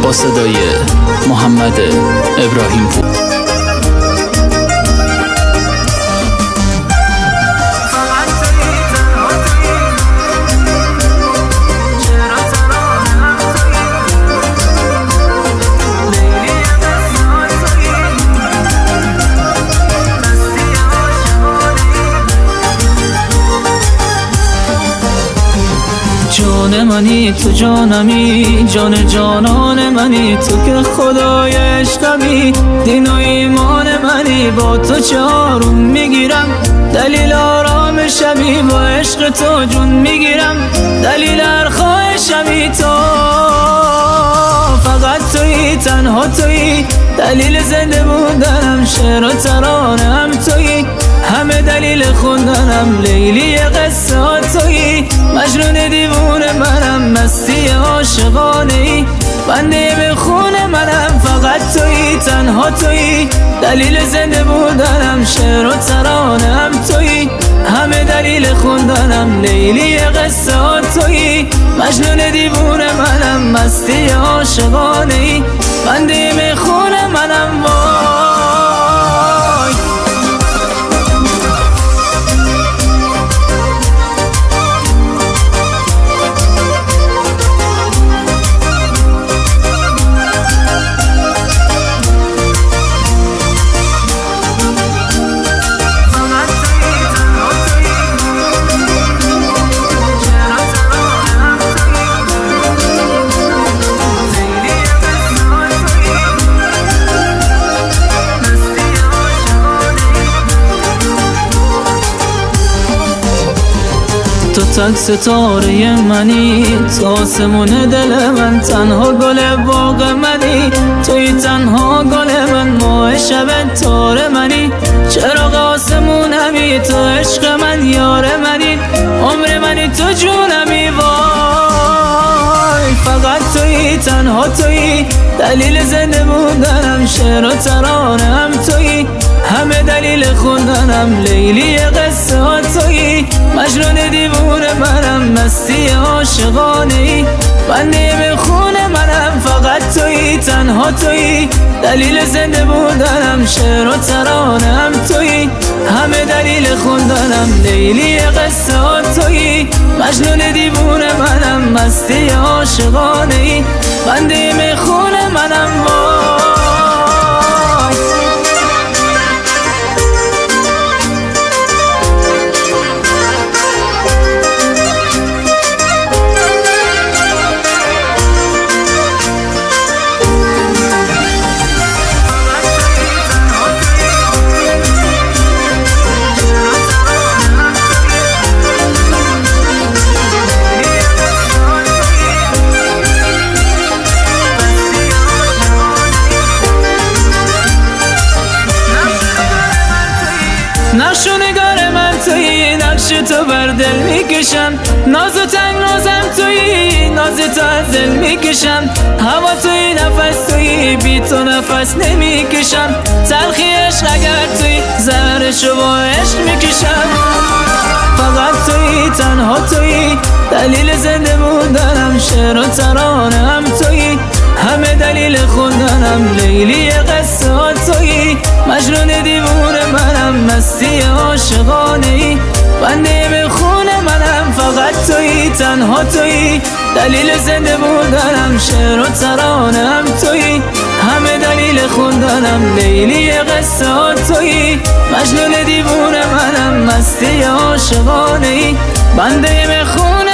با صدای محمد ابراهیم پور. جان منی تو جانمی، جان جانان منی تو که خدای عشقمی، دین و ایمان منی با تو چه آروم میگیرم، دلیل آرام شبی با عشق تو جون میگیرم، دلیل هر خواهشمی تو، فقط تویی تنها تویی، دلیل زنده بودنم شعر و ترانه هم تویی، همه دلیل خوندنم لیلی قصه ها تویی، مجنون دیوونه منم مستی عاشقانه ای، بنده به خون منم فقط تویی تنها تویی، دلیل زنده بودنم شعر و ترانه هم تویی، همه دلیل خوندنم لیلی قصه ها تویی، مجنون دیوونه منم مستی عاشقانه ای، بنده به خون منم وای. تو تک ستاره منی، تو آسمون دل من، تنها گل باغ منی، توی تنها گل من، ماه شب تار منی، چراغ آسمونمی، تو عشق من یار منی، عمر منی تو جونمی وای، فقط توی تنها توی، دلیل زنده بودنم شعر و ترانه هم توی، همه دلیل خوندنم لیلی قصه ها تویی، مجنون دیوونه منم مستی عاشقانه ای، بنده به خون منم فقط تویی تنها تویی، دلیل زنده بودنم شعر و ترانه هم تویی، همه دلیل خوندنم لیلی قصه ها تویی، مجنون دیوونه منم مستی عاشقانه ای، بنده به خون منم وای. نقش و نگار من تویی، نقش تو بر دل میکشم، ناز و تنگ نازم تویی، ناز تو از دل میکشم، هوا تویی نفس تویی، بی تو نفس نمیکشم، تلخی عشق اگر تویی، زهرشو با عشق میکشم، فقط تویی تنها تویی، دلیل زنده بودنم شعر و ترانه هم تویی، همه دلیل خوندنم لیلی قصه ها تویی، مجنون دیوونه منم مستی عاشقانه ای، بنده به خون منم فقط تویی تنها تویی، دلیل زنده بودنم شعر و ترانه هم تویی، همه دلیل خوندنم لیلی قصه ها تویی، مجنون دیوونه منم مستی عاشقانه ای، بنده به خون